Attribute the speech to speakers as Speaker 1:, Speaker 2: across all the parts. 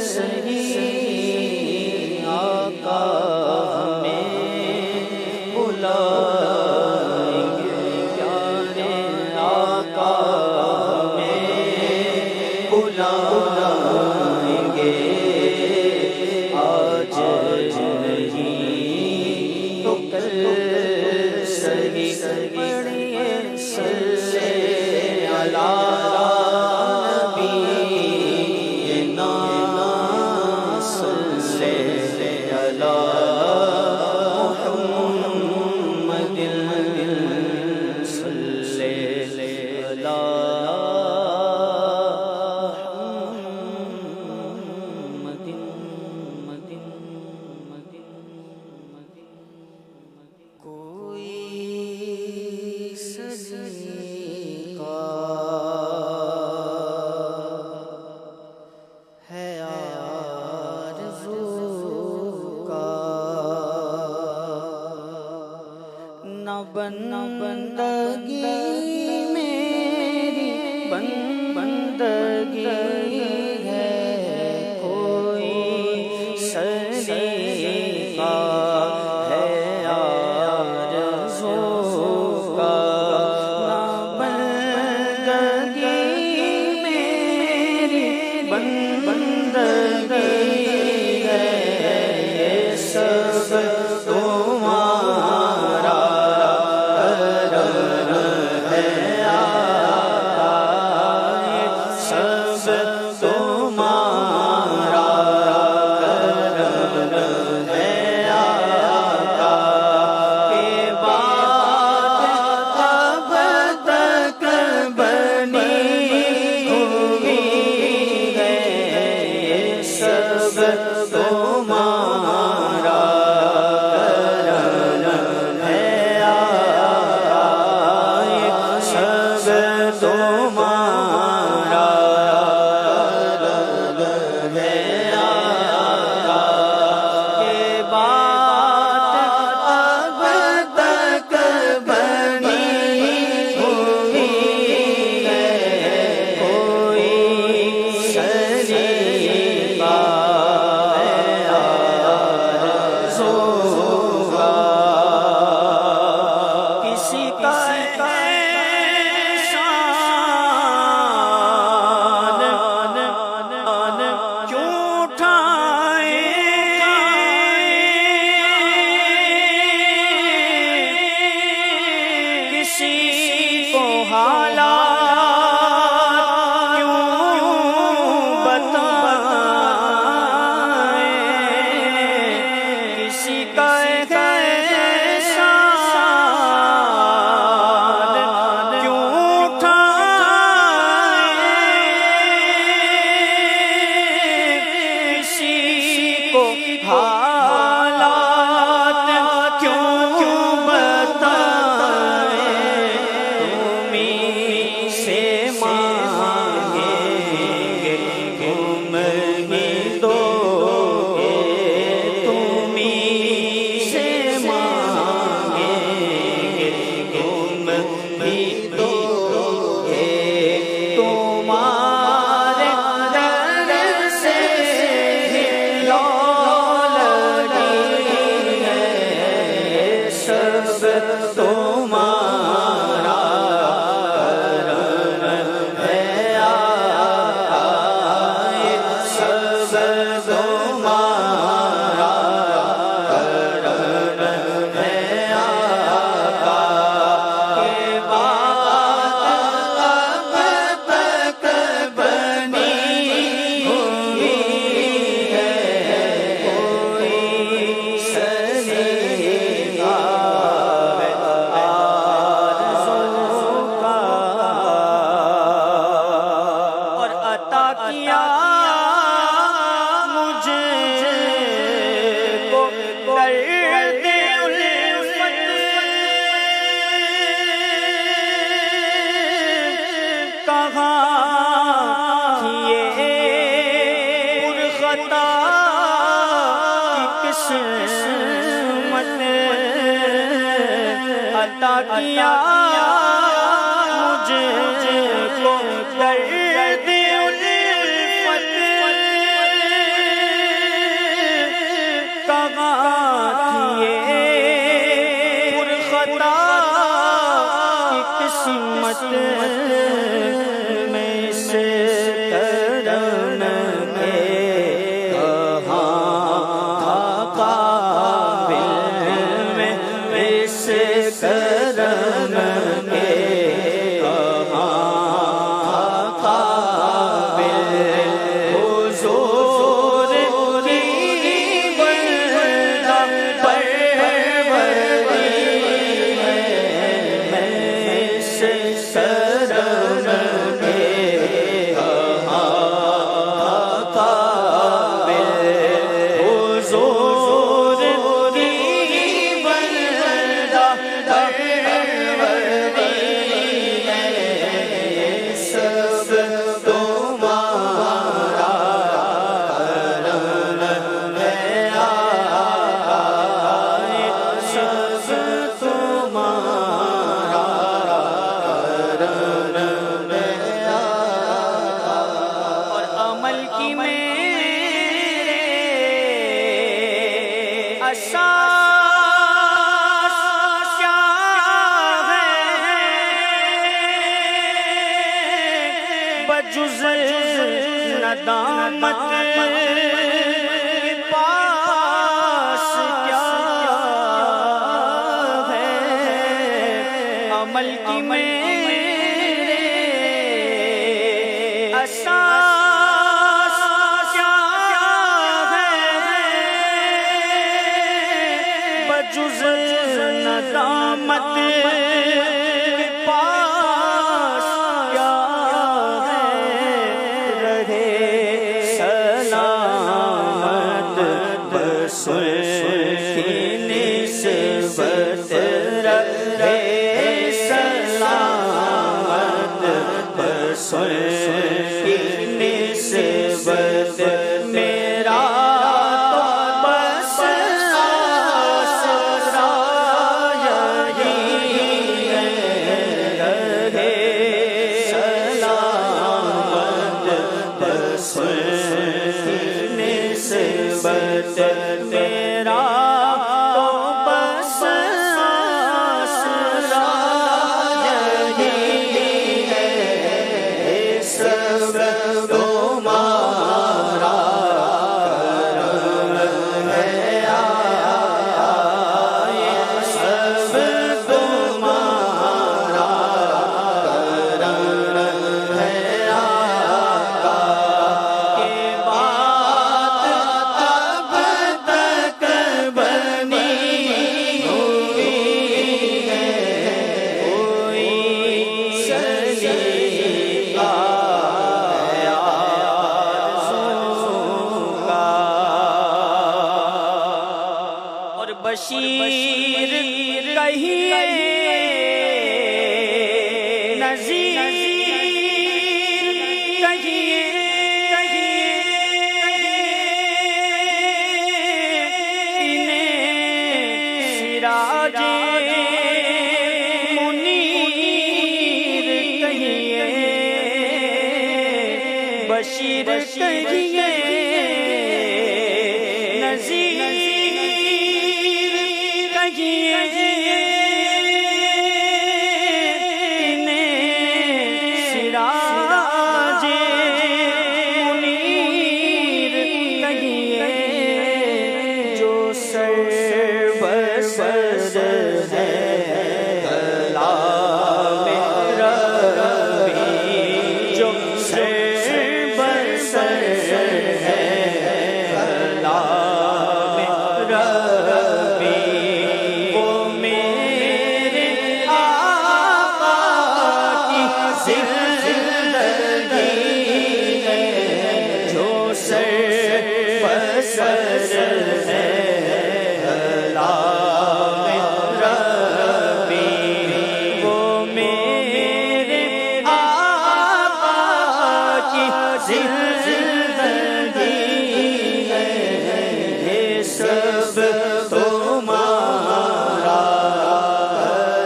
Speaker 1: سہی آقا ہمیں بلائیں گے، پیارے آقا ہمیں بلائیں گے، آج نہیں تو کل سہی پڑھیے صلی علی نبینا صلی علی محمد صلی علی کوئی صدیقہ ہے آرزو کا، نہ بندگی میری بندگی ہے، کوئی صدیقہ ہے آرزو کا، نہ بندگی میری بندگی ہے، یہ سب تمہارا کرم ہے آقا، یہ سب تمہارا کرم ہے آقا، کہ بات اب تک بنی ہوئی ہے، یہ سب تمہارا کرم ہے آقا، یہ سب تمہارا کرم ہے آقا، کہ بات اب تک بنی ہوئی ہے، کوئی صدیقہ ہے آرزو کا، کسی کا احسان کیوں اٹھائے، کسی کو حالات کیوں بتائیں، کسی کا احسان کیوں اٹھائیں، کسی کو حالات کیوں بتائیں، تمہیں سے مانگیں گے تم ہی دو گے، تمہیں سے مانگیں گے تم ہی دو گے، تمہارے در سے لولی ہے، سب تمہارا کرم ہے آقا، یہ سب تمہارا کرم ہے آقا، کہ بات اب تک بنی ہوئی ہے، کوئی صدیقہ ہے آرزو کا، اور عطا کیا مجھے کو درد الفت، کہاں کیے پرخطا کی قسمت، عطا کیا مجھے کو درد الفت، اساس کیا ہے بجز ندامت پاس کیا ہے عمل کی میرے اساس کیا ہے بجز ندامت پاس کیا ہے رہے سلامت بس کی نسبت رہے سلامت بس کی نسبت میرا تو بس آسرا یہی ہے رہے سلامت بس کی نسبت میرا تو بس آسرا یہی ہے سب تمہارا کرم ہے سب تمہارا کرم ہے کہ بات اب تک بنی ہوئی ہے کوئی سلیقہ اور بشیر کہیے نذیر کہیے انہیں سراج منیر کہیے بشیر کہیے نذیر کہیے انہیں سراج منیر کہیے جو سر بسر ہے کلام ربی جو سر بسر ہے کلام ربی وہ میرے آقا کی زندگی ہے جو سر بسر ہے کلام ربی وہ میرے آقا کی زندگی ہے یہ سب تمہارا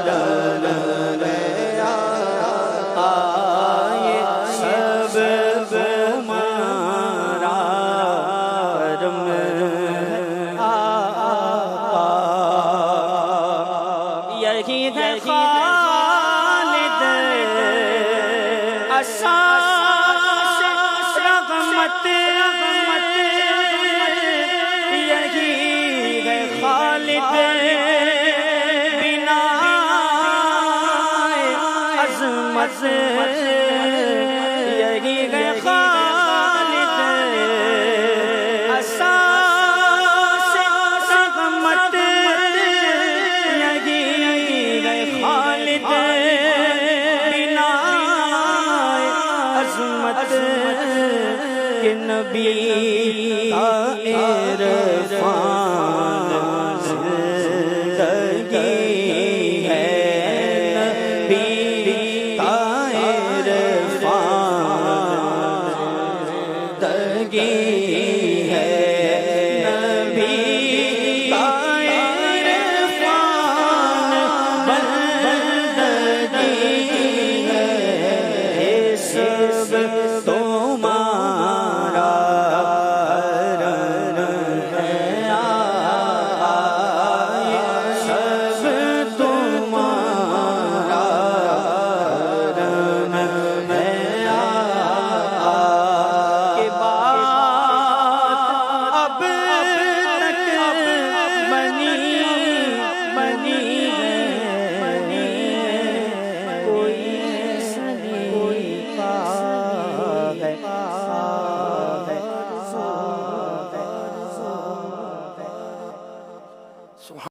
Speaker 1: کرم ہے یہ سب تمہارا کرم یہی ہے خالد اساس رحمت یہی ہے خالد بنا عظمت یہی ہے خالد اساس رحمت یہی ہے خالد بنا عظمت کہ نبی کا عرفان زندگی ہے نبی کا عرفان زندگی ہے نبی کا عرفان بندگی ہے یہ سب تمہارا کرم ہے
Speaker 2: سبحان